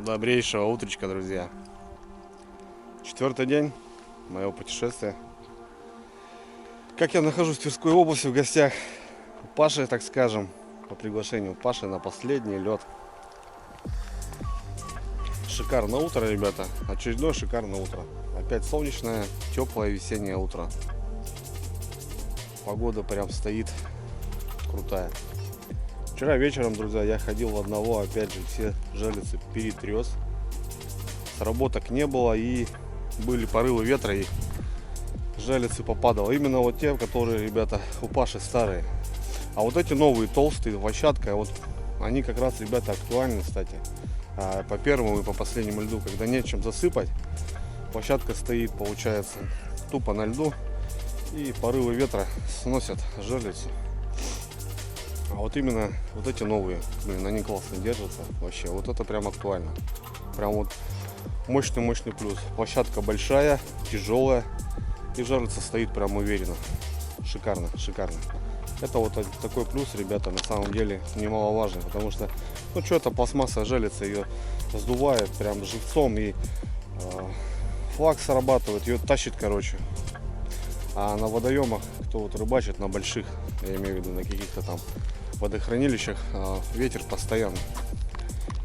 Добрейшего утречка, друзья. 4-й день моего путешествия. Как я нахожусь в Тверской области в гостях у Паши, так скажем, по приглашению Паши на последний лед. Шикарное утро, ребята. Очередное шикарное утро. Опять солнечное, теплое весеннее утро. Погода прям стоит крутая. Вчера вечером, друзья, я ходил в одного, опять же, все жерлицы перетрес. Сработок не было и были порывы ветра, и жерлицы попадало. Именно вот те, которые, ребята, у Паши старые. А вот эти новые, толстые, площадка, вот они как раз, ребята, актуальны, кстати. По первому и по последнему льду, когда нечем засыпать, площадка стоит, получается, тупо на льду, и порывы ветра сносят жерлицу. А вот именно вот эти новые, блин, они классно держатся вообще. Вот это прям актуально. Прям вот мощный плюс. Площадка большая, тяжелая, и жерлица стоит прям уверенно. Шикарно. Это вот такой плюс, ребята, на самом деле немаловажный. Потому что, ну что, это пластмасса жерлица, ее сдувает прям живцом, и флаг срабатывает, ее тащит, короче. А на водоемах, кто вот рыбачит на больших, я имею в виду на каких-то там водохранилищах, ветер постоянно.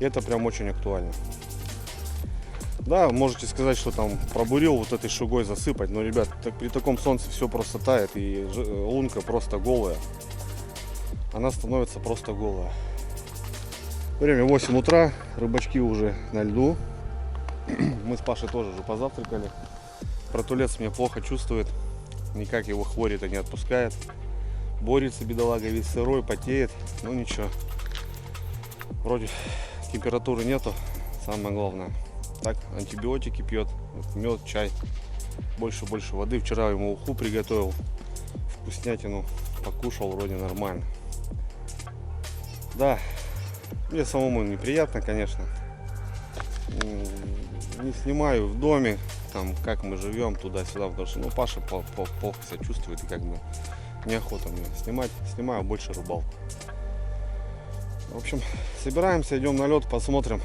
И это прям очень актуально. Да, можете сказать, что там пробурил вот этой шугой засыпать, но, ребят, при таком солнце все просто тает, и лунка просто голая. Она становится просто голая. Время 8 утра, рыбачки уже на льду. Мы с Пашей тоже уже позавтракали. Протулец меня плохо чувствует, никак его хворь-то не отпускает. Борется, бедолага, весь сырой, потеет, ну ничего. Вроде температуры нету, самое главное. Так, антибиотики пьет, мед, чай, больше воды. Вчера ему уху приготовил, вкуснятину покушал, вроде нормально. Да, мне самому неприятно, конечно. Не снимаю в доме, там, как мы живем туда-сюда, потому что, ну, Паша плохо себя чувствует, и как бы неохота мне снимать. Снимаю больше рыбалку. В общем, собираемся, идем на лед, посмотрим,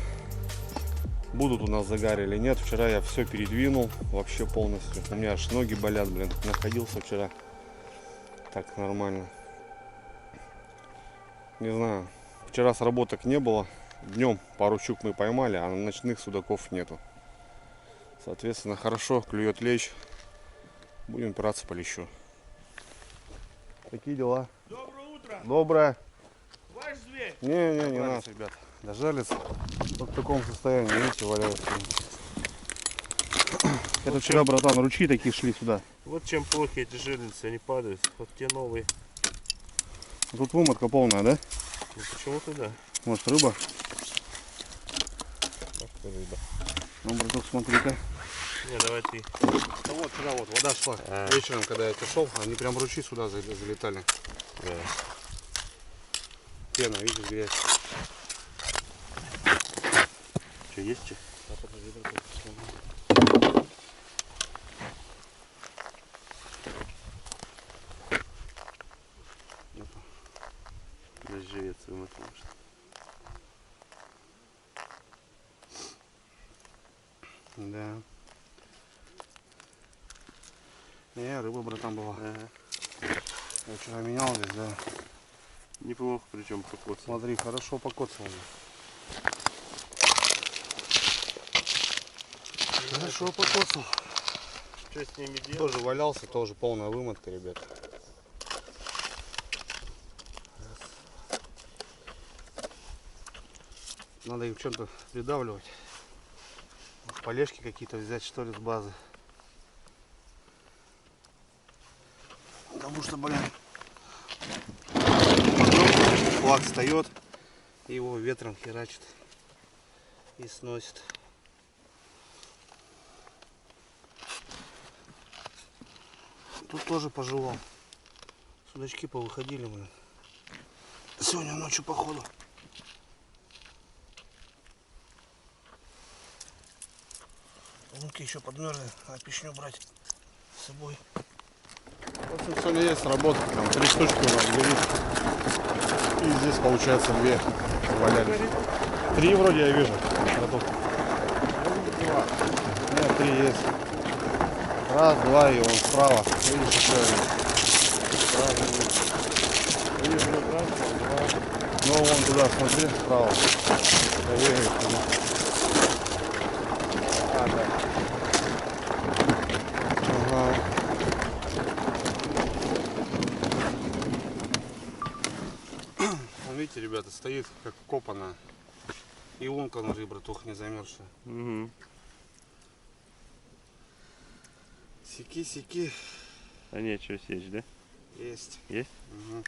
будут у нас загары или нет. Вчера я все передвинул вообще полностью. У меня аж ноги болят, блин. Находился вчера так нормально. Не знаю. Вчера сработок не было. Днем пару щук мы поймали, а ночных судаков нету. Соответственно, хорошо клюет лещ. Будем опираться по лещу. Какие дела? Доброе утро! Доброе. Ваш зверь! Не надо, ребят. Дожалится. Вот в таком состоянии, видите, валяется. Это вчера, братан, ручьи такие шли сюда. Вот чем плохи эти жерлицы, они падают. Вот те новые. Тут вымотка полная, да? Ну почему-то да. Может, рыба? Так, рыба. Ну, браток, смотри-ка. Не, давай ты. Да вот, сюда вот, вода шла. Вечером, когда я пришел, они прям ручьи сюда залетали. Да. Пена, видишь, грязь. Что, есть что? Да, подожди, браток. Живец вымотал. Да. Не, рыба, братан, была. Ага. Я вчера менял здесь, да. Неплохо, причем покоцал. Смотри, хорошо покоцал. Хорошо покоцал. Что с ними делать? Тоже валялся, тоже полная вымотка, ребят. Надо их чем-то придавливать. Полежки какие-то взять, что ли, с базы. Потому что, блин, флаг встает, и его ветром херачит и сносит. Тут тоже пожевал. Судачки повыходили, блин. Сегодня ночью, походу. Лунки еще подмерзли, а пищню брать с собой. В общем, сегодня есть работа, там 3 штучки у нас горит. И здесь получается 2 валялись. 3 вроде я вижу. Братух. Нет, 3 есть. Раз, два, и он справа. Видишь, еще один. Ну, вон туда, смотри, справа. Правее туда. А, да. Ага. Видите, ребята, стоит как копана. И лунка на рыбра, братух, не замерзшая. Угу. Сики. А нечего сечь, да? Есть. Есть? Угу.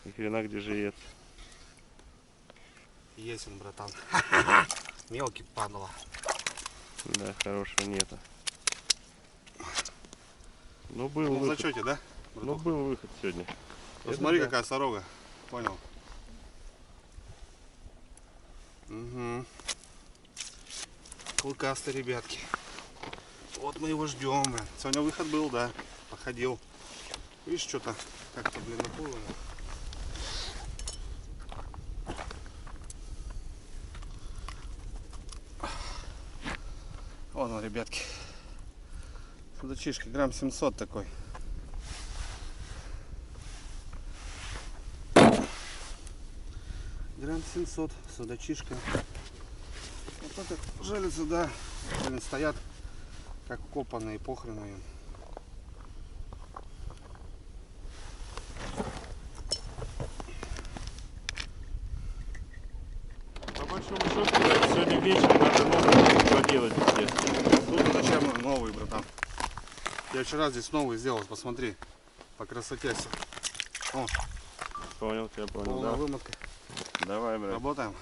Ни хрена где живет. Есть он, братан. Мелкий падала. Да, хорошего нету. Ну был Ну, в выход. зачете, да? Ну Братух? был выход сегодня. Посмотри, Это да. какая сорога. Понял. Угу. Клыкастые, ребятки. Вот мы его ждем, блин. Сегодня выход был, да. Походил. Видишь, что-то как-то, блин, наплыло. Вот он, ребятки. Судачишка, грамм 700 такой. Грамм 700, судачишка. Вот это жалится, да. Блин, стоят как копанные, похрену им. По большому счету, сегодня вечером надо новый поделать здесь. Тут зачем новый, братан? Я вчера здесь новый сделал, посмотри. По красоте все. О, Понял, тебя понял, полная да? вымотка. Давай, брат. Работаем.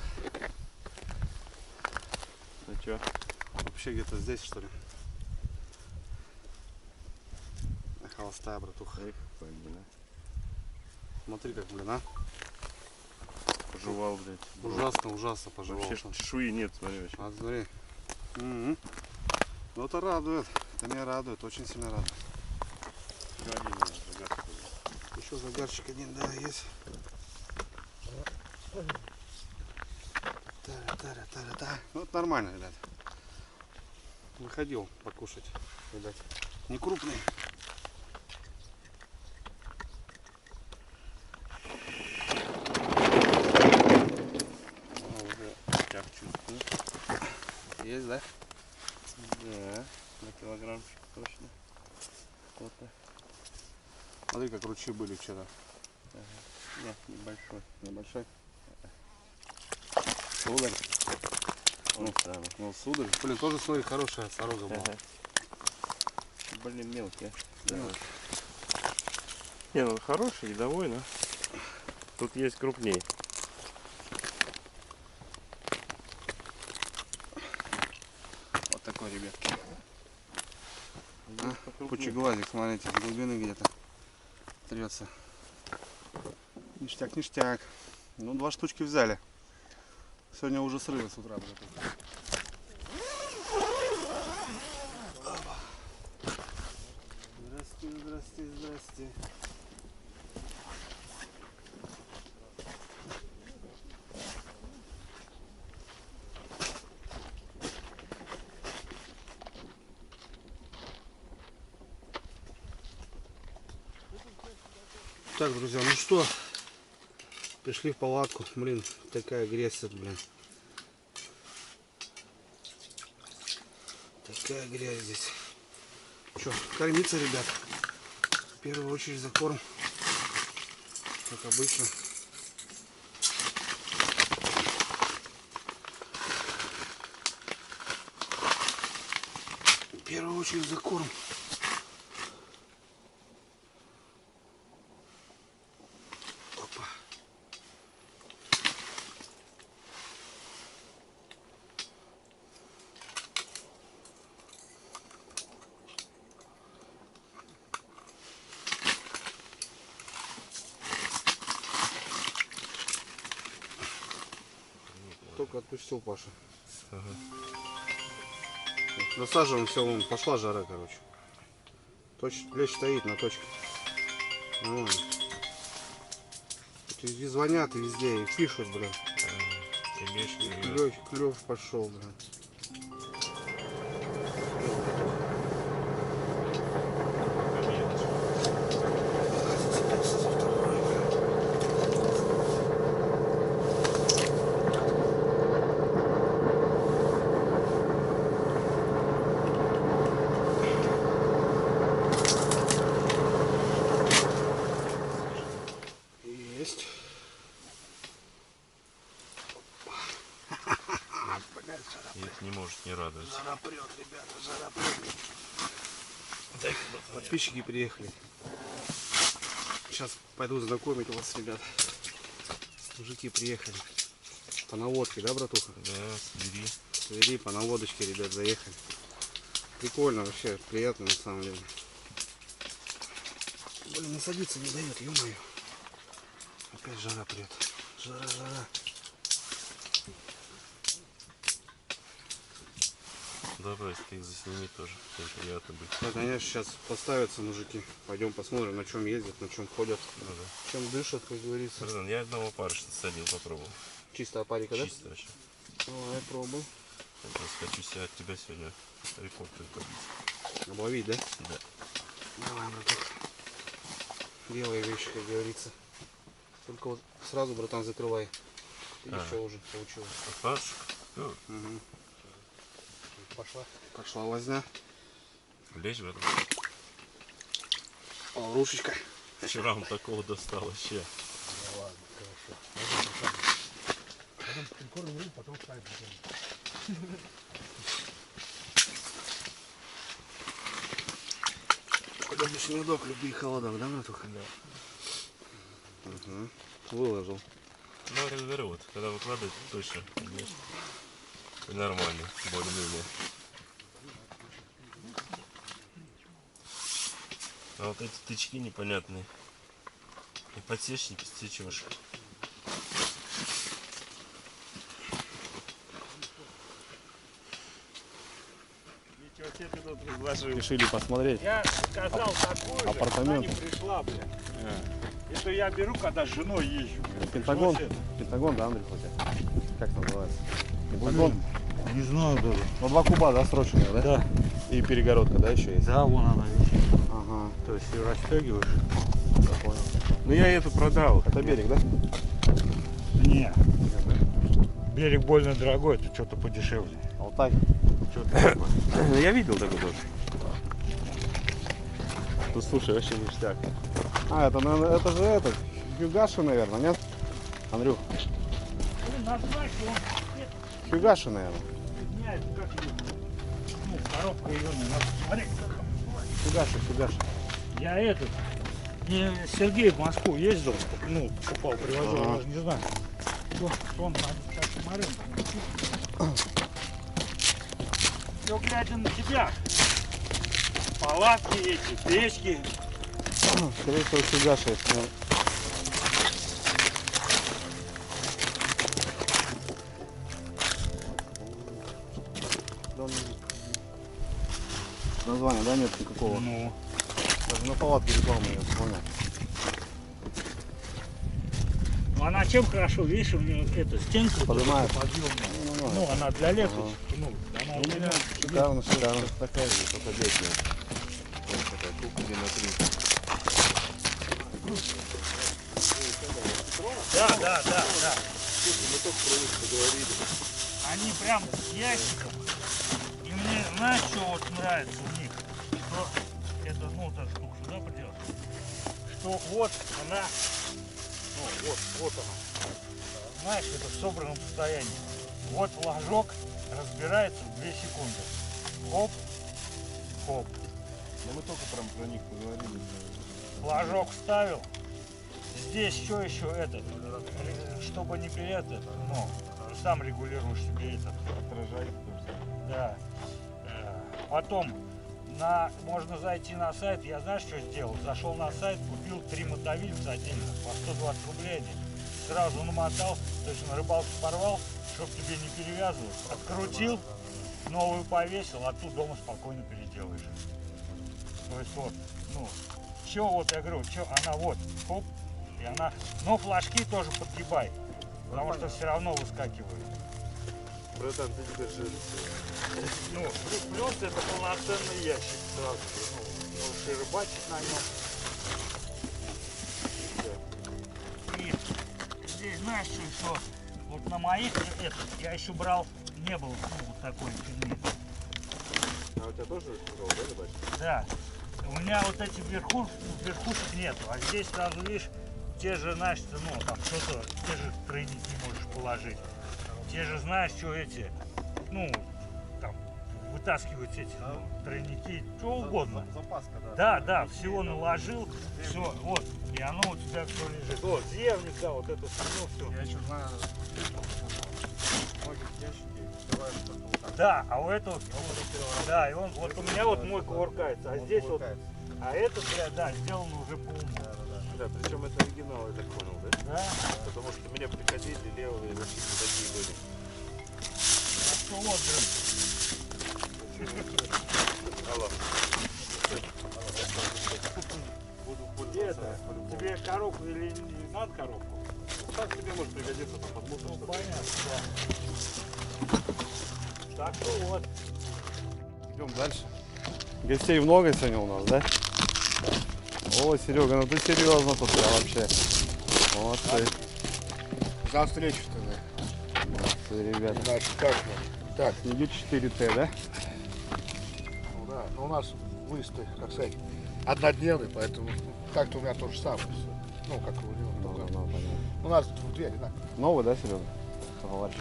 Ну чё? Вообще где-то здесь, что ли? Холостая, братуха. Эх, блин, Смотри, как, блин, а? пожевал, блядь. Ужасно пожевал. Вообще чешуи нет, смотри, вообще. А, смотри. Ну это радует. Это меня радует, очень сильно радует. Еще загарчик один, да, есть. Тара-тара-тара-та. Ну это нормально, ребят. Выходил покушать, ребят. Не крупный. Как чувствую. Есть, да? Да, на килограммчик точно. Вот-то. Смотри, как ручьи были вчера. Нет, небольшой. Небольшой. Сударь. Он самый. Ну, сударь. Блин, тоже, смотри, хорошая сорога была. Ага. Блин, мелкий. Да. Мелкий. Не, ну хороший, едовой, но тут есть крупнее. Вот такой, ребятки. Пучеглазик, смотрите, с глубины где-то трется. Ништяк, ништяк. Ну, 2 штучки взяли. Сегодня уже срыва с утра. Здрасте. Так, друзья, ну что, пришли в палатку. Блин, такая грязь тут, блин. Такая грязь здесь. Что, кормиться, ребят? В первую очередь за корм. Как обычно. В первую очередь за корм. Опа. Только отпустил Паша. Ага. Насаживаем, все, вон, пошла жара, короче. Лещ стоит на точке. И звонят везде, и пишут, блин. Клёв пошел, блин. Есть. Их не может не радовать. Жара прет, ребята, жара прет. Подписчики приехали. Сейчас пойду знакомить вас, ребят. Мужики приехали. По наводке, да, братуха? Да, Твери. Твери, по наводочке, ребят, заехали. Прикольно вообще, приятно на самом деле. Блин, насадиться не дает, ё-моё. Опять жара прет. Жара. Давай, ты их засними тоже. Им приятно быть. Так, они сейчас поставятся, мужики. Пойдем посмотрим, на чем ездят, на чем ходят, Ну, да. чем дышат, как говорится. Братан, я одного опарыша садил, попробовал. Чисто опарика, да? Чисто вообще. Давай, пробуй. Я просто хочу себя от тебя сегодня рекорд побить. Обловить, да? Да. Давай, браток. Белая вещь, как говорится. Только вот сразу, братан, закрывай. И все уже получилось. Опарыш? Угу. Пошла возня. Лечь, братан. Лаврушечка. Вчера он такого достал вообще. Куда здесь неудобно, любви и холодок, да, братуха? Да. Угу. Выложил. Ну, я говорю, вот, когда выкладывать, точно нет. Нормально, более-менее. А вот эти тычки непонятные. И подсечники стечешь. Ничего себе ты тут предложил. Решили посмотреть. Я сказал такую же, апартамент. она не пришла, блядь. Это я беру, когда с женой езжу. блядь. Пентагон. Что это? Пентагон, да, Андрей, у тебя? Как называется? Пентагон. Не знаю даже. Ну, 2 куба, да, срочные, да? Да. И перегородка, да, еще есть? Да, вон она висит. Ага, То есть ее расстегиваешь. я понял. Ну я эту продал. Это берег, да? Не. Берег больно дорогой, это что-то подешевле. Алтай. Что-то такое. Ну я видел такой тоже. Ну слушай, вообще ништяк. А, это, наверное, это же этот, Хьюгаши, наверное, нет? Андрюх, Назвать он Хьюгаши, наверное. меняет, как ее. Ну, коробка ее не надо. Смотри. Хьюгаши. Я этот. Не, Сергей в Москву ездил, ну, покупал, привозил, Ага. я даже не знаю. Что он там все глядя на тебя. Палатки эти, печки. Скорее всего, Хьюгаши. Названия, да, нет никакого? Ну, Даже на палатке рекламы я вспомнил. ну она чем хорошо, видишь, у нее эта стенка Поднимает. подъемная. Ну, Ну, она для леточки. Ну, она у меня шикарно. Такая же, только летняя. Вот такая кухня на 3. Да. Они прям с ящиком. И мне, знаешь, что вот нравится у них? Что это, ну, эта штука сюда придет. Что вот она, ну, вот она. Знаешь, это в собранном состоянии. Вот флажок разбирается в 2 секунды. Хоп, хоп. Ну мы только прям про них поговорили. Флажок вставил. Здесь что еще этот, чтобы не перед, ну, сам регулируешь себе этот. Отражает. Да. Потом можно зайти на сайт. Я знаешь, что сделал? Зашел на сайт, купил 3 мотовильца отдельно по 120 рублей. Сразу намотал, то есть на рыбалке порвал, чтобы тебе не перевязывать. Открутил, новую повесил, а тут дома спокойно переделаешь. То есть вот, ну, что вот я говорю, что она вот, хоп, и И она, но флажки тоже подгибай, потому что все равно выскакивают. Братан, ты теперь жирится. Ну, плюс это полноценный ящик сразу же. Ну, можешь и рыбачить на нем. И здесь знаешь, что вот на моих я еще брал, не было вот такой фигни. А у тебя тоже шнуров, да, рыбачить? Да. У меня вот эти верхушек нету, а здесь сразу видишь, те же, знаешь, ну там что-то, те же тройники можешь положить. Те же, знаешь, что эти, ну, там, вытаскивать эти тройники, что угодно. Запаска, Да, да, всего наложил, все, вот, и оно у тебя все лежит. Вот, земник, да, вот это все. Я еще знаю, многие ящики открывают только вот так. Да, а у этого, да, и он, вот у меня вот мой кувыркается, а здесь вот, а это, да, сделано уже по уму. Да, причем это оригинал, я так понял, да? Да, Потому что мне приходили левые вообще не такие были. что вот, Алло. это, тебе коробку или не надо коробку? Так тебе может пригодиться там под мусор, Ну, что-то. понятно, да. Так что вот. Идем дальше. Гостей много сегодня у нас, да? О, Серега, ну ты серьезно тут прям вообще. Молодцы. За встречу-то, да. Молодцы, ребята. Значит, как мы? Так, Идет 4Т, да? ну да, но у нас выезд, как сказать, однодневный, поэтому как-то у меня то же самое все. Ну, как и у него. Ну, только. понятно. У нас две одинаковые. Новый, да, Серега? Товарищ.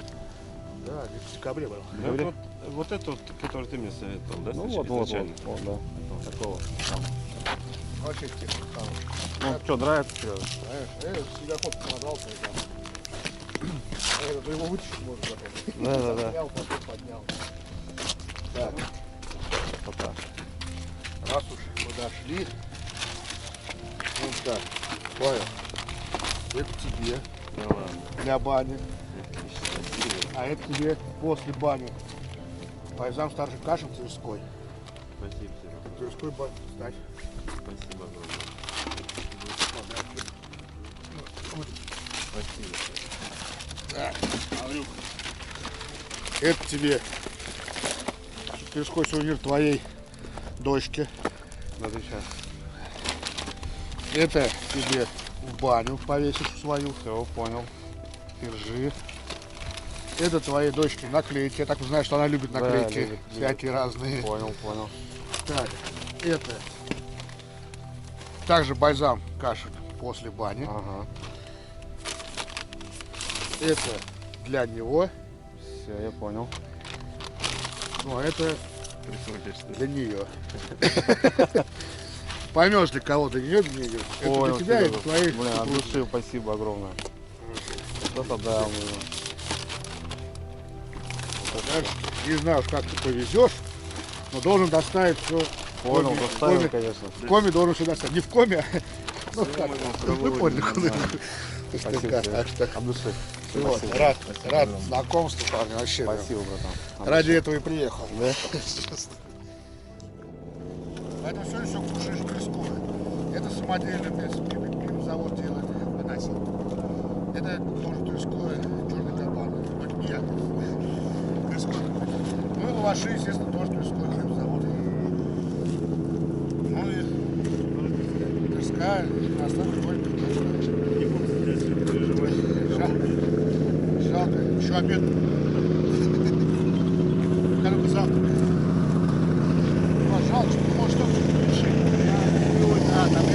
Да, в декабре был. Да, вот это вот, который ты мне советовал, да? Ну вот, да. Вот такого. Вообще техника хорошая. Ну, что, нравится, Серега? Знаешь, я этот снегоход понадался, это его вытащить можно потом. Да. Поднял, потом поднял. Так, Пока. раз уж мы дошли, вот так, понял, это тебе для бани, а это тебе после бани. Пайзам старший Кашин Тверской. Спасибо, Серега. Тверской бань, ставь. Спасибо огромное. Спасибо. Так, Андрюх, это тебе Тверской сувенир твоей дочки. Надо сейчас. Это тебе в баню повесишь свою. Все, понял. Держи. Это твоей дочке наклейки. Я так знаю, что она любит Да, наклейки любит. всякие разные. Понял. Так, это также бальзам Кашин после бани. Ага. Это для него. Все, я понял. Ну, а это Присмотришься. для нее. Поймешь, для кого для нее, для нее. Это Понял, для тебя, Серега. это твои. Блин, от души спасибо огромное. Это да, Дальше, не знаю уж, как ты повезешь, но должен доставить все. Понял, Коми- доставим, Коми- конечно. В коме должен все доставить. Не в коме, а ну как, вы поняли, куда. Спасибо, Так, Серега. так. От души. Вот, Спасибо. рад знакомству, парни, вообще. да. Спасибо, братан. Ради этого и приехал. Да? Это все кушаешь Тверское. Это самодельный завод делает, выносил. Это тоже Тверское, черный кабан. Это не я. Тверское. Ну и лаваши, естественно, тоже Тверской хлебзавод. Ну и Тверская, настолько только жалко, еще обед. Как бы завтра. Пожалуйста, ну может что-то решить. А, там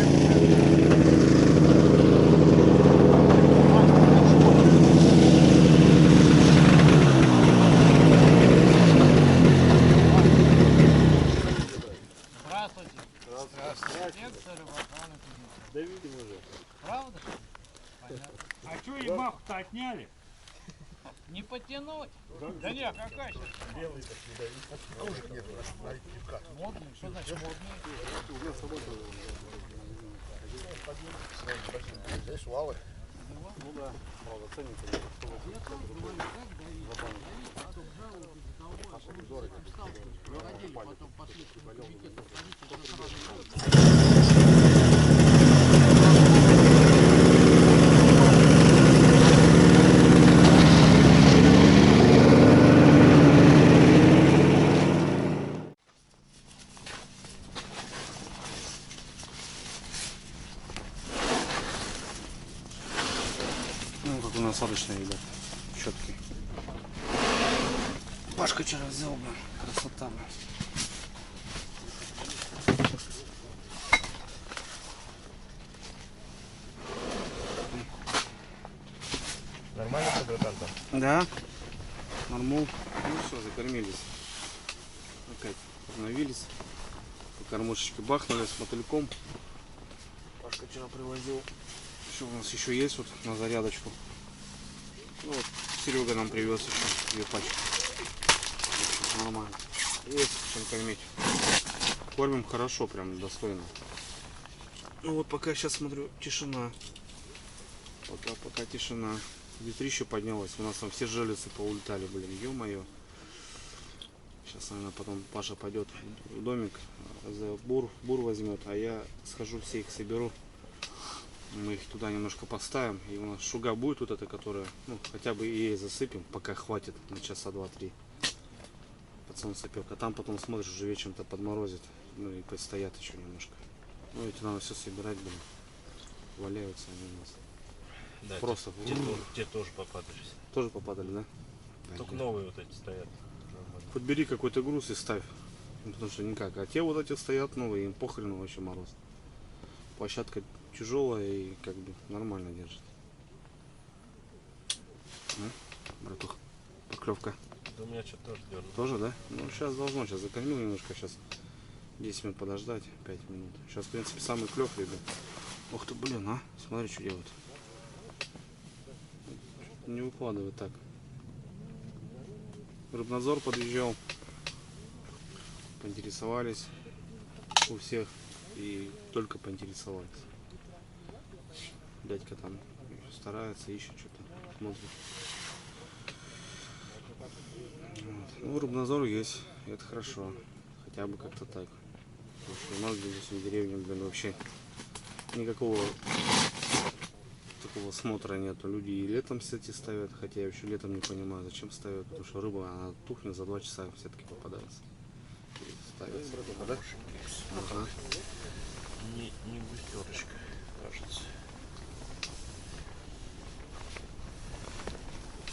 Здравствуйте. Здравствуйте. Да видим уже. Правда? Понятно. А что Ямаху-то отняли? Не потянуть? Да не, какая сейчас? Белый-то не уже нет у нас Модный? Что значит модный? Здесь валы. Ну да, правда, ценненько. насадочный, ребят. Четкий. Пашка вчера взял, блин. Красота, блин. Нормально, братан? Да. Нормал. Ну все, закормились. Опять обновились. По кормушечке бахнули с мотыльком. Пашка вчера привозил. Что у нас еще есть вот на зарядочку? Ну вот, Серега нам привез еще 2 пачки. В общем, нормально. Есть чем кормить. Кормим хорошо, прям достойно. Ну вот пока сейчас смотрю, тишина. Пока тишина. Ветрище поднялось. У нас там все жерлицы поулетали, блин, ё-моё. Сейчас, наверное, потом Паша пойдет в домик, за бур возьмет, а я схожу, все их соберу. Мы их туда немножко поставим. И у нас шуга будет вот эта, которая, ну, хотя бы и ей засыпем, пока хватит на часа 2-3. Под солнцепек. А там потом смотришь, уже вечером-то подморозит. Ну и постоят еще немножко. Ну эти надо все собирать, блин. Валяются они у нас. Да, Просто те тоже попадались. тоже попадали, да? Только новые вот эти стоят. Подбери какой-то груз и ставь. Ну, потому что никак. А те вот эти стоят новые, им похрену вообще мороз. Площадка тяжелая и как бы нормально держит. Ну, братух, поклевка. Да у меня что-то тоже дернуло. Тоже, да? Ну сейчас должно, сейчас закормил немножко, сейчас 10 минут подождать, 5 минут. Сейчас, в принципе, самый клев, ребят. Ух ты, блин, а? Смотри, что делают. Не укладывай так. Рыбнадзор подъезжал, поинтересовались у всех и только поинтересовались. Дядька там старается, ищет что-то, смотрит. Вот. Ну, рыбнадзор есть, и это хорошо, хотя бы как-то так. Потому что у нас здесь в деревне, блин, вообще никакого такого смотра нету. Люди и летом сети ставят, хотя я вообще летом не понимаю, зачем ставят, потому что рыба, она тухнет за 2 часа, все-таки попадается. И ставится. Да? Ага. Не густерочка, кажется.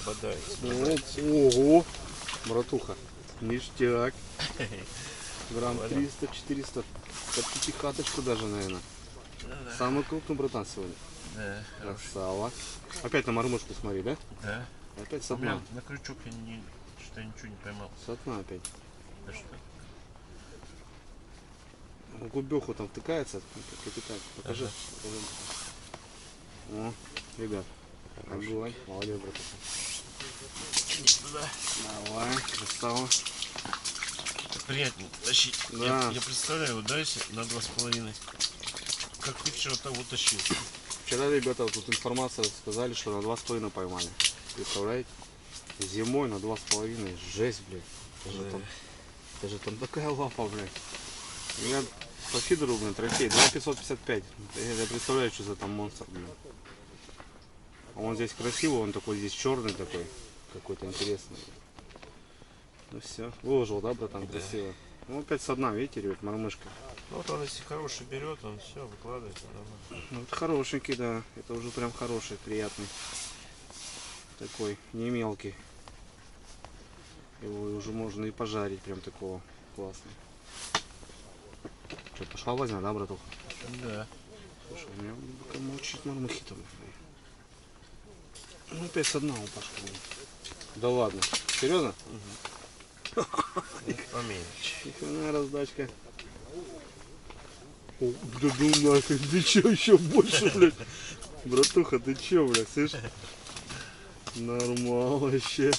Бодается. Ого, братуха, ништяк. Грамм 300-400, под пятихаточку даже, наверное. Самый крупный, братан, сегодня. Да, Красава. Опять на мормышку смотри, да? да. Опять с У меня дна. на крючок я что-то ничего не поймал. С дна опять. Да что? Губеху там втыкается, капитан. Покажи. Ага. Покажи. О, ребят. Огонь. Молодец, братуха. Туда. Давай, красава. Приятнее тащить. Да. Я представляю, вот дальше на 2,5. Как ты вчера того тащил. Вчера ребята тут информация сказали, что на 2,5 поймали. Представляете? Зимой на 2,5. Жесть, блядь. Это же там такая лапа, блядь. У меня по фидеру, блин, трофей 2,555. Я представляю, что за там монстр, блин. А он здесь красивый, он такой здесь черный такой. Какой-то интересный. Ну все, выложил, да, братан, Да. красиво. Ну опять со дна, видите, ребят, мормышка. Ну вот он если хороший берет, он все выкладывается. Нормально. Ну, это хорошенький, да. Это уже прям хороший, приятный. Такой, не мелкий. Его уже можно и пожарить, прям такого классного. Что, пошла возня, да, братуха? Да. Слушай, у меня пока молчит мормыхи там. Ну опять со дна упашка. Да ладно. Серьезно? Поменьше. Нифига раздачка. О, да ну нахрен, ты че еще больше, блядь? Братуха, ты че, блядь, слышь? Нормал вообще.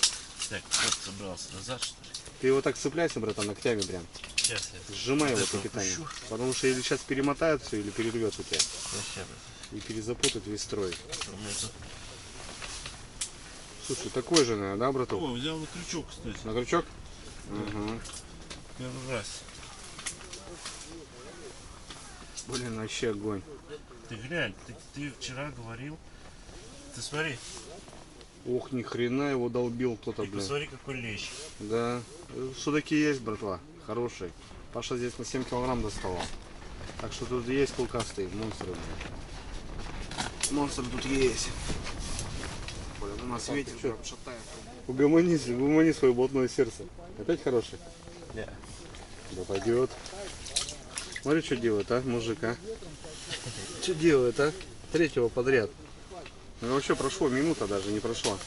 Так, вот собрался назад, что ли? Ты его так цепляйся, братан, ногтями прям. Сейчас я. Сжимай его, Вот это капитане. упущу. Потому что или сейчас перемотает все, или перервет у тебя. Сейчас. И перезапутает весь строй. У меня тут... Слушай, такой же, наверное, да, братух? О, взял на крючок, кстати. На крючок? Ага. Первый раз. Блин, вообще огонь. Ты глянь, ты вчера говорил. Ты смотри, Ох, ни хрена его долбил кто-то, ты блин. посмотри, какой лещ. Да. Судаки есть, братва. Хорошие. Паша здесь на 7 килограмм доставал. Так что тут есть клыкастые монстры. Монстры тут есть. на свете прям шатает. Угомони свое блатное сердце. Опять хороший? Не. Да пойдет. Смотри, что делает, а, мужик, а? Что делает, а? Третьего подряд. Ну вообще прошло, минута даже не прошла.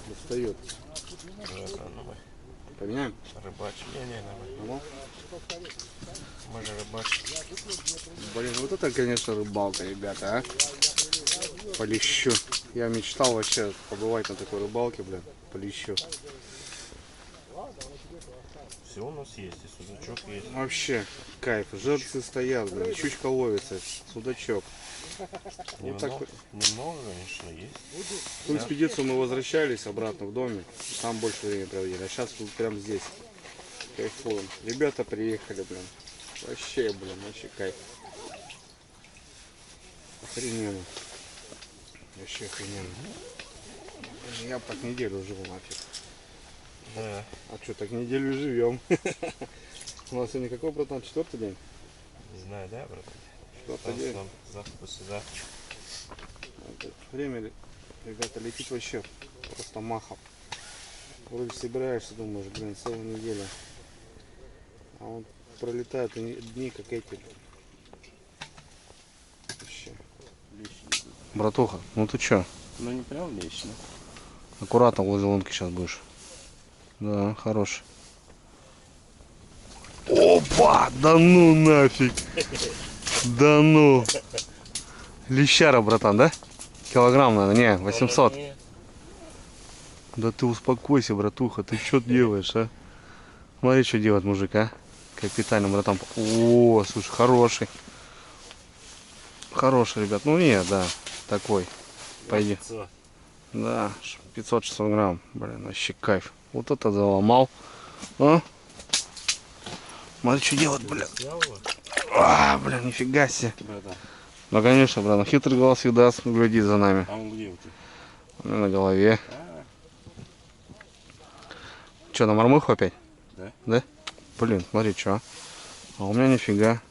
Достает. Поменяем? Рыбач. Не, Ну, мы же рыбач. блин, вот это, конечно, рыбалка, ребята, а? По лещу. Я мечтал вообще побывать на такой рыбалке, блин, по лещу. Все у нас есть, и судачок есть. Вообще, кайф. Жерцы стоят, блин, щучка ловится, судачок. Вот так вот. Немного, конечно, есть. В экспедицию мы возвращались обратно в доме, там больше времени проводили, а сейчас тут прям здесь. Кайфуем. Ребята приехали, блин. Вообще, блин, вообще кайф. Охрененно. Вообще охрененно. Я бы так неделю жил нафиг. Да. А что, так неделю живем. У нас сегодня какой, братан, 4-й день? Не знаю, да, брат? 4-й день. Завтра, послезавтра. Время, ребята, летит вообще просто махом. Вроде собираешься, думаешь, блин, целая неделя. А он пролетают дни, как эти. Вообще. Братуха, ну ты чё? Ну не прям лично. Аккуратно возле лунки сейчас будешь. Да, хорош. Опа! Да ну нафиг! Да ну! Лещара, братан, да? Килограмм, наверное, не, 800. Да ты успокойся, братуха, ты что делаешь, а? Смотри, что делает мужик, а? Капитально, братан. О, слушай, хороший. Хороший, ребят. Ну нет, да, такой. Пойди. Да, 500-600 грамм. Блин, вообще кайф. Вот это заломал. А? Смотри, что делать, блин. А, блин, нифига себе. Ну, конечно, брат, хитрый глаз всегда глядит за нами. А он где у тебя? На голове. Че, на мормыху опять? Да. Да? Блин, смотри, что. А у меня нифига.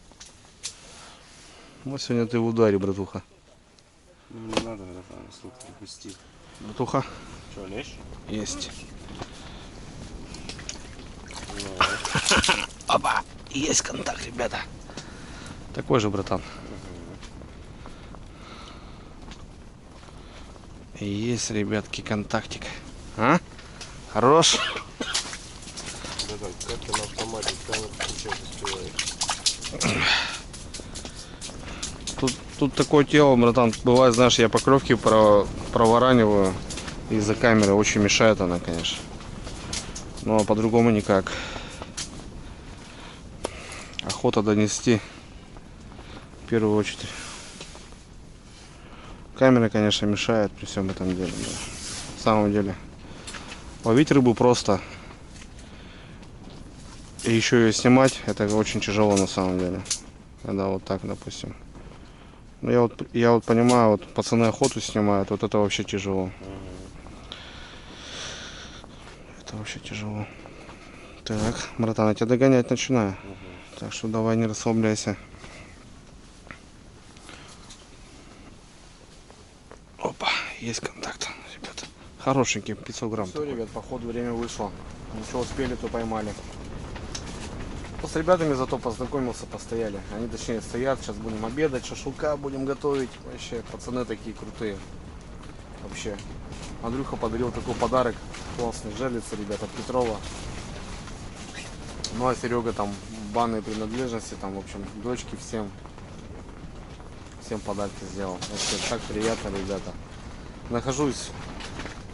Вот сегодня ты в ударе, братуха. Ну не надо, братан, столько припусти. Братуха. Че, лещ? Есть. Опа! Есть контакт, ребята. Такой же, братан. Есть, ребятки, контактик. А? Хорош. Братан, как ты на автомате камеру включать успеваешь? Тут такое тело, братан. Бывает, знаешь, я поклевки провораниваю из-за камеры. Очень мешает она, конечно. Но по-другому никак. Охота донести. В первую очередь. Камера, конечно, мешает при всем этом деле. Да. В самом деле. Ловить рыбу просто. И еще ее снимать, это очень тяжело на самом деле. Когда вот так, допустим. Ну, я вот понимаю, вот пацаны охоту снимают, вот это вообще тяжело. Это вообще тяжело. Так, братан, я тебя догонять начинаю. Так что давай не расслабляйся. Опа, есть контакт, ребята. Хорошенький, 500 грамм. Все, ребят, по ходу время вышло. Ничего успели, то поймали. С ребятами зато познакомился, постояли. Они точнее стоят, сейчас будем обедать, шашлыка будем готовить. Вообще, пацаны такие крутые. Вообще. Андрюха подарил такой подарок. Классный, жерлица, ребята, от Петрова. Ну а Серега там банные принадлежности, там, в общем, дочки всем подарки сделал. Вообще, так приятно, ребята. Нахожусь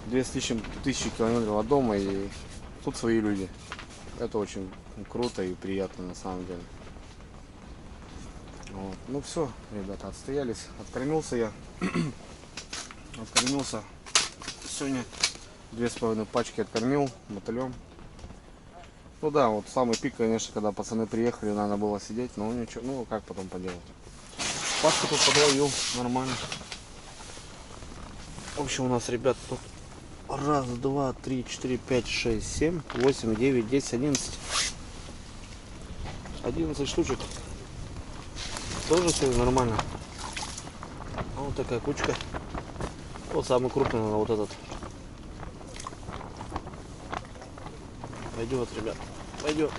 2000 километров от дома, и тут свои люди. Это очень круто и приятно на самом деле. Вот. Ну все, ребята, отстоялись. Откормился я. Откормился. Сегодня 2,5 пачки откормил мотылем. Ну да, вот самый пик, конечно, когда пацаны приехали, надо было сидеть, но ничего, ну как потом поделать. Пашку тут подловил, нормально. В общем, у нас, ребят, тут 1, 2, 3, 4, 5, 6, 7, 8, 9, 10, 11. 11 штучек. Тоже все нормально. Вот такая кучка. Вот самый крупный, наверное, вот этот. Пойдет, ребят, пойдет.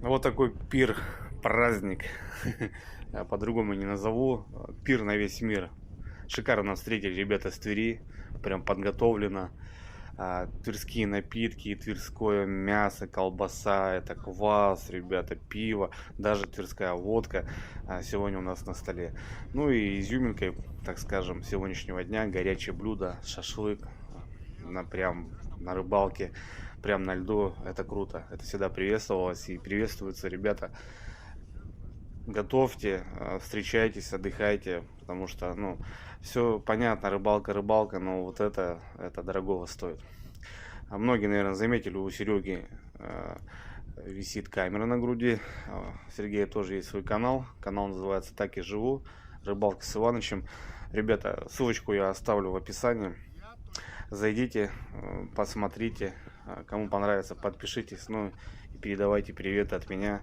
Вот такой пир, праздник, по-другому не назову, пир на весь мир. Шикарно нас встретили ребята с Твери, прям подготовлено. Тверские напитки, тверское мясо, колбаса, это квас, ребята, пиво, даже тверская водка сегодня у нас на столе. Ну и изюминкой, так скажем, сегодняшнего дня горячее блюдо, шашлык, прям на рыбалке, прям на льду. Это круто, это всегда приветствовалось и приветствуется, ребята. Готовьте, встречайтесь, отдыхайте, потому что, ну, все понятно, рыбалка, но вот это дорогого стоит. А многие, наверное, заметили, у Сереги висит камера на груди. У Сергея тоже есть свой канал называется «Так и живу», рыбалка с Иванычем. Ребята, ссылочку я оставлю в описании, зайдите, посмотрите, кому понравится, подпишитесь, ну и передавайте привет от меня.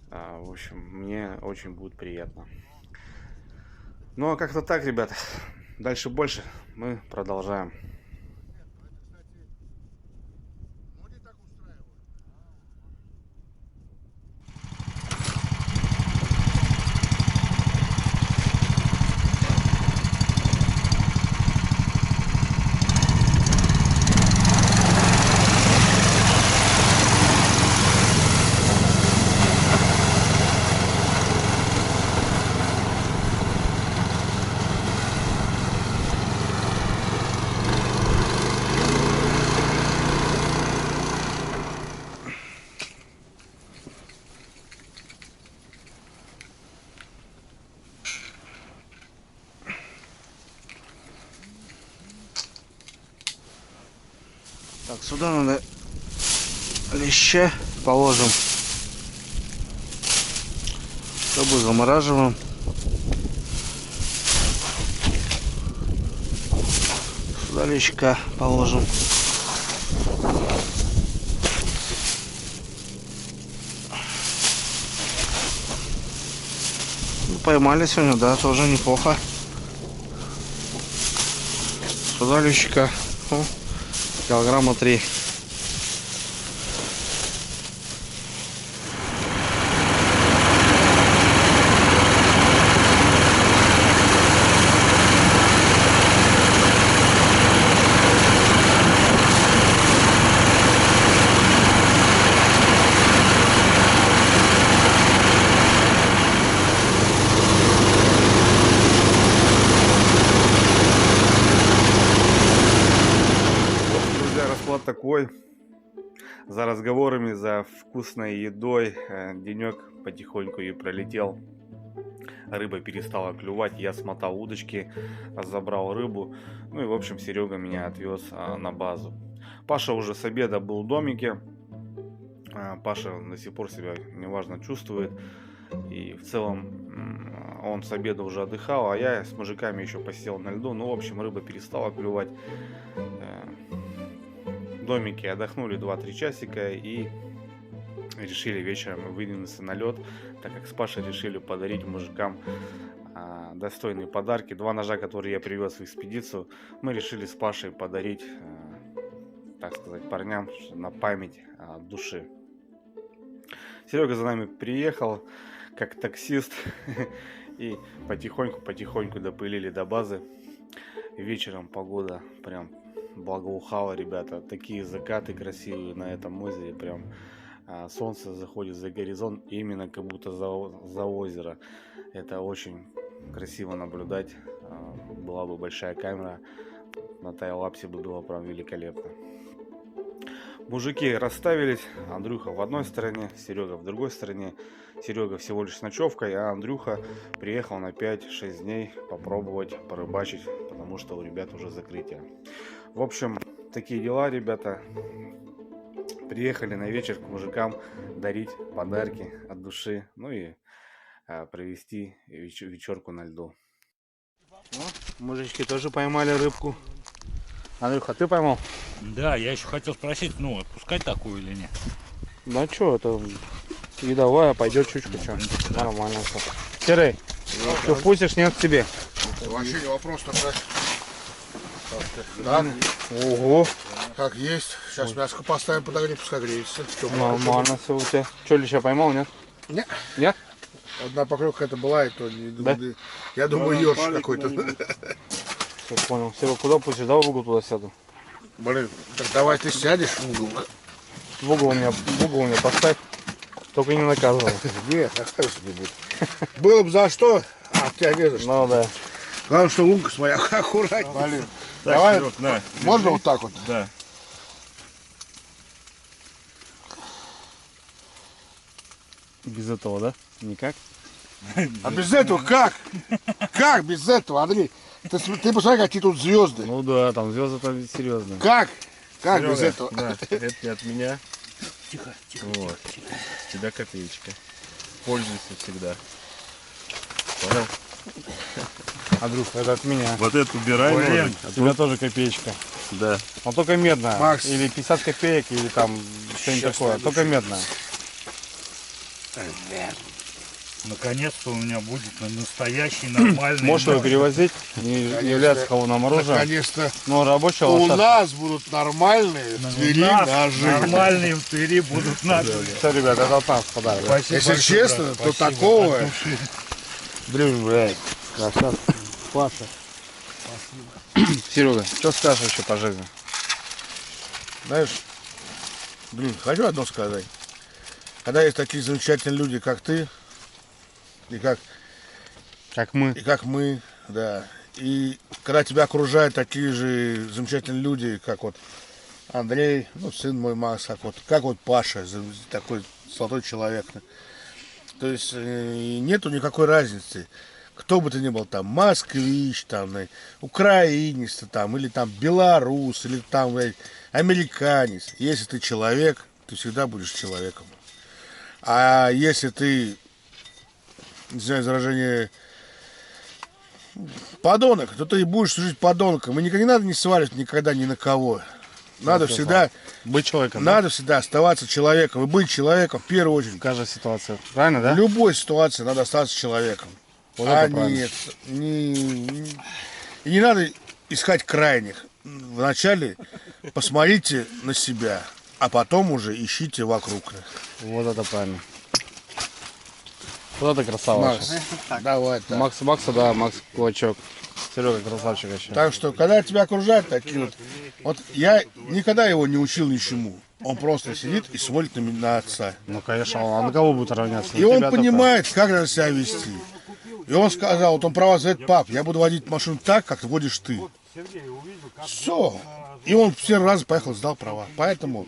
В общем, мне очень будет приятно. Ну а как-то так, ребята. Дальше больше. Мы продолжаем. Так, сюда надо леща положим, чтобы замораживаем. Сюда лещка положим. Ну, поймали сегодня, да, тоже неплохо. Сюда лещка. Килограмма 3. Расклад такой. За разговорами, за вкусной едой денек потихоньку и пролетел. Рыба перестала клювать, я смотал удочки, забрал рыбу. Ну и в общем Серега меня отвез на базу. Паша уже с обеда был в домике. Паша до сих пор себя неважно чувствует. И в целом он с обеда уже отдыхал, а я с мужиками еще посидел на льду. Ну в общем рыба перестала клювать. В домике отдохнули 2-3 часика и решили вечером выдвинуться на лед, так как с Пашей решили подарить мужикам достойные подарки. 2 ножа, которые я привез в экспедицию, мы решили с Пашей подарить, так сказать, парням на память от души. Серега за нами приехал как таксист и потихоньку допылили до базы. Вечером погода прям благоухало, ребята. Такие закаты красивые на этом озере. Прям солнце заходит за горизонт, именно как будто за озеро. Это очень красиво наблюдать. Была бы большая камера, на таймлапсе бы было прям великолепно. Мужики расставились. Андрюха в одной стороне, Серега в другой стороне. Серега всего лишь с ночевкой, а Андрюха приехал на 5-6 дней попробовать порыбачить, потому что у ребят уже закрытие. В общем, такие дела, ребята. Приехали на вечер к мужикам дарить подарки от души, ну и провести вечерку на льду. Мужички тоже поймали рыбку. Андрюха, ты поймал? Да, я еще хотел спросить, ну, отпускать такую или нет? Ну что, это едовая, пойдет чучка, что? Да. Нормально все. Серый, что впустишь, нет к тебе? Вообще не вопрос тогда. Да? Ого, Как есть. Сейчас мяско поставим, подогреть, пускай греется. нормально все у тебя. Что, леща поймал, нет? Нет. Нет? Одна поклевка это была, и то не Да? думаю, я думаю, ёрш какой-то. Все, понял. Серега, куда пустишь? Да, в угол туда сяду. Блин, так давай ты сядешь в угол. В угол у меня поставь. Только не наказывай. Нет, оставишь не будет. Было бы за что, а тебя не за что. Ну да. Главное, что лунка своя аккуратнее. Блин. Так, Давай, Серег, на. можно вот так вот? Да. Без этого, да? Никак? А без этого как? Как без этого, Андрей? Ты посмотри, какие тут звезды. Ну да, там звезды там серьезные. Как? Как без Серега, этого? Да, это не от меня. Тихо, тихо. Вот. У тебя копеечка. Пользуйся всегда. Понял? Андрюха, это от меня. Вот это убирай. Блин. ножик. У тебя тоже копеечка. Да. Но только медная. Макс. Или 50 копеек, или там что-нибудь Сейчас такое. найду Только что-нибудь. медная. Наконец-то у меня будет настоящий нормальный. Можешь его нож. перевозить, не является холодным оружием. Наконец-то Но рабочая у лошадка. нас будут нормальные в Твери У нас ножи. нормальные в Твери будут ножи. Все, ребят, это от нас подарок. Спасибо Если большое, честно, брат, то спасибо, такого- от души. Блин, блядь. Красавчик. Паша. Серега, что скажешь еще по жизни? Знаешь, блин, хочу одно сказать. Когда есть такие замечательные люди, как ты, и Как мы. как мы, да. И когда тебя окружают такие же замечательные люди, как вот Андрей, ну, сын мой Макс, как вот Паша, такой золотой человек. То есть нету никакой разницы. Кто бы ты ни был, там, москвич, там, украинец, там, или там белорус, или там, американец. Если ты человек, ты всегда будешь человеком. А если ты, не знаю, выражение, подонок, то ты и будешь жить подонком. И никогда не надо не сваливать никогда ни на кого. Надо всегда, Быть человеком. да? надо всегда оставаться человеком и быть человеком в первую очередь. В каждой ситуации. Правильно, да? В любой ситуации надо остаться человеком. Вот А это правильно. нет, и не надо искать крайних. вначале посмотрите на себя, а потом уже ищите вокруг. Вот это правильно. Вот это красава. Макс, давай так. Макса, да, Макс Кулачок. Серега красавчик еще. Так что, когда тебя окружают такие вот я никогда его не учил ничему. Он просто сидит и смотрит на отца. Ну, конечно, он на кого будет равняться? И он понимает, как надо себя вести. И он сказал, вот он права зовет: пап, я буду водить машину так, как водишь ты. Все. И он все разы поехал, сдал права. Поэтому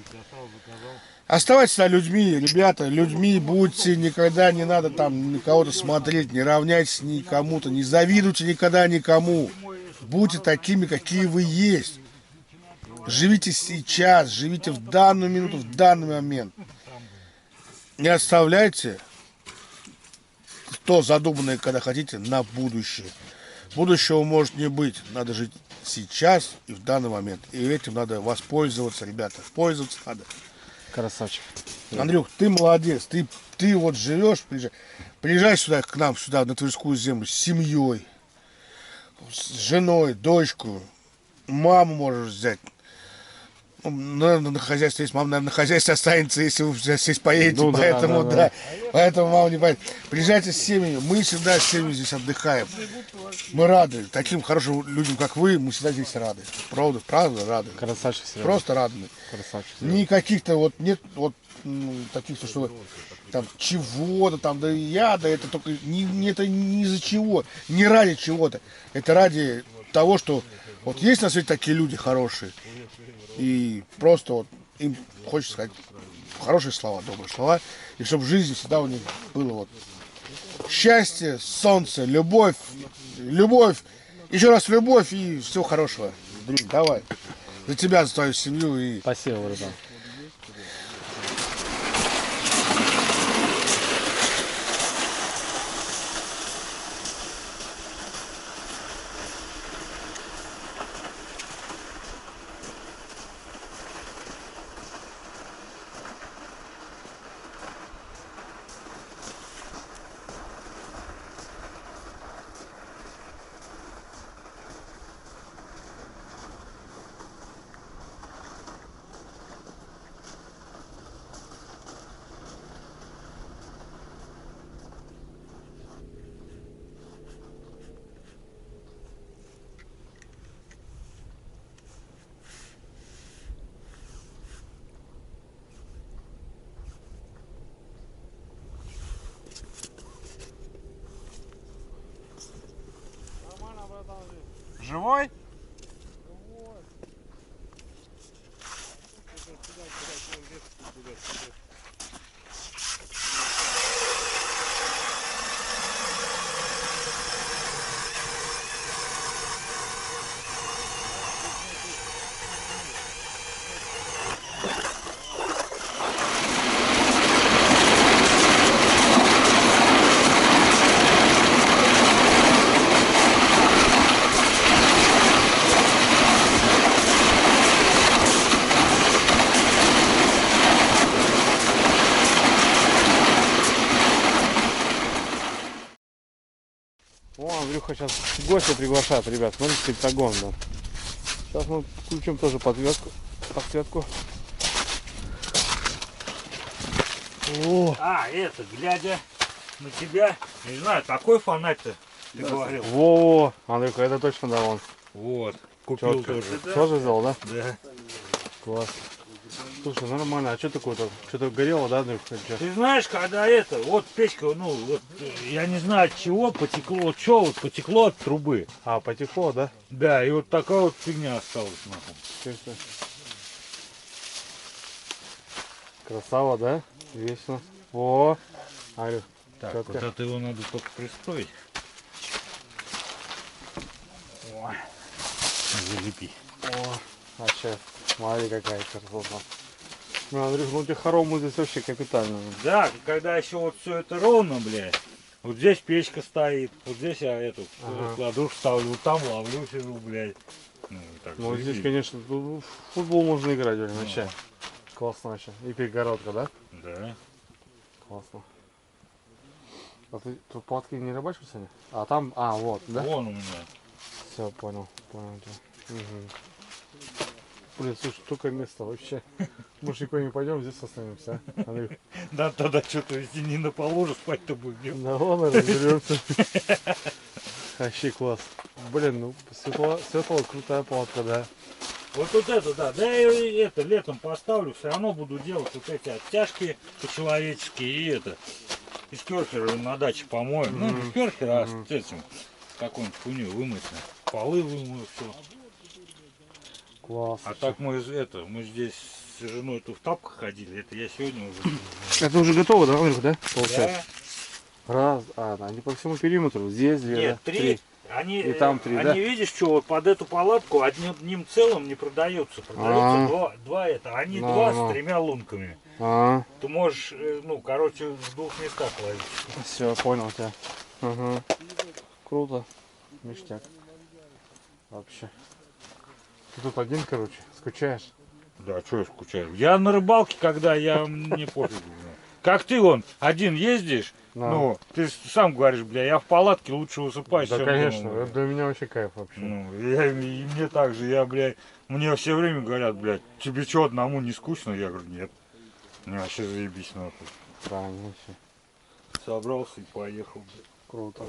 оставайтесь людьми, ребята, людьми будьте, никогда не надо там на кого-то смотреть, не равняйтесь никому-то, не завидуйте никогда никому. Будьте такими, какие вы есть. Живите сейчас, живите в данную минуту, в данный момент. Не оставляйте то задуманное, когда хотите, на будущее. Будущего может не быть. Надо жить сейчас и в данный момент. И этим надо воспользоваться, ребята. Пользоваться надо. Красавчик. Андрюх, ты молодец. Ты вот живешь, приезжай сюда к нам, сюда, на Тверскую землю, с семьей, с женой, дочку, маму можешь взять. На хозяйстве есть, мама, наверное, на хозяйстве останется, если вы здесь поедете, Ну, поэтому да. поэтому мама не поедет. Приезжайте с семьей, мы всегда с семьей здесь отдыхаем. Мы рады, таким хорошим людям, как вы, мы всегда здесь рады. Правда рады. Красавчик, Серега. Просто рады. Красавчик. Никаких-то вот нет вот таких, что там чего-то там, да это только это не из-за чего, не ради чего-то. Это ради того, что вот есть на свете такие люди хорошие. И просто вот им хочется сказать хорошие слова, добрые слова. И чтобы в жизни всегда у них было вот счастье, солнце, любовь, еще раз любовь и всего хорошего. Друг, давай. За тебя, за твою семью и... Спасибо, братан. Живой? О, Андрюха сейчас гостя приглашает, ребят. Смотрите, пентагон, да. Сейчас мы включим тоже подсветку. О, Это, глядя на тебя, не знаю, такой фонарь-то, ты говорил. во, Андрюха, это точно да он. Вот, купил Чётко. тоже. Тоже взял, да? Да. Класс. Слушай, нормально. А что такое-то? Что-то горело, да, Андрюха? Ты знаешь, когда вот печка, я не знаю от чего, потекло, потекло от трубы. А, потекло, да? Да, и вот такая вот фигня осталась, нахуй. Честно. Красава, да? Весело. О, Андрюх. Так, чётко. вот это его надо только пристроить. Ой, залепи. О, вообще, смотри, какая красота. Ну, Андрюх, ну у тебя хоромы здесь вообще капитально. Да, когда еще вот все это ровно, блядь. Вот здесь печка стоит, вот здесь я эту кладу, ставлю, вот там ловлю, сижу, блядь. Так, Ну, здесь, заебись. конечно, в футбол можно играть, блин, вообще. Классно вообще. И перегородка, да? Да. Классно. А ты тут плотки не рыбачишь сегодня? А там, вот, да? Вон у меня. Все, понял тебя. Угу. Блин, слушай, только место вообще. Может, никуда не пойдем, здесь остановимся, а? Андрюх? Да, тогда что-то, если не на полу же спать-то будем. Да ладно, разберемся. Вообще класс. Блин, ну светло крутая палатка, да. Вот это, да. Да и это летом поставлю, все равно буду делать вот эти оттяжки по-человечески и это. Из керхера на даче помоем. Ну, не из керхера, а с этим. С какой-нибудь хуйней вымыть. Полы вымою, все. Класс. А так мы здесь с женой тут в тапках ходили. Это я сегодня уже. Это уже готово, да, Андрюх, да? Да. Раз, они по всему периметру. Здесь две, Нет, да? три. Они, И там три, они да? видишь, что вот под эту палатку одним целым не продаются. Продаются два это. Они два с 3 лунками. Ты можешь, ну, короче, в 2 местах ловить. Все, понял тебя. Ага. Круто. Ништяк. Вообще. Ты тут один, короче, скучаешь? Да, что я скучаю. Я на рыбалке, когда мне пофиг. Как ты вон один ездишь, Да. ну, ты сам говоришь, бля, я в палатке лучше высыпаюсь, Да, чем конечно. дома. Это для меня вообще кайф вообще. Ну, и мне так же, мне все время говорят, блядь, тебе что, одному не скучно? Я говорю, нет. Мне вообще заебись нахуй. Правильно, вообще. Собрался и поехал, блядь. Круто.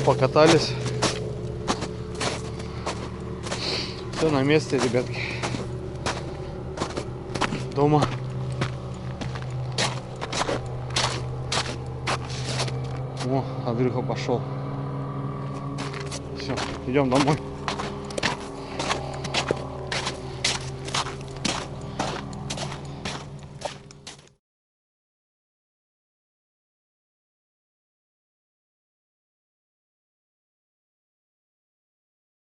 Покатались. Все на месте, ребятки. Дома. О, Андрюха пошел. Все, идем домой.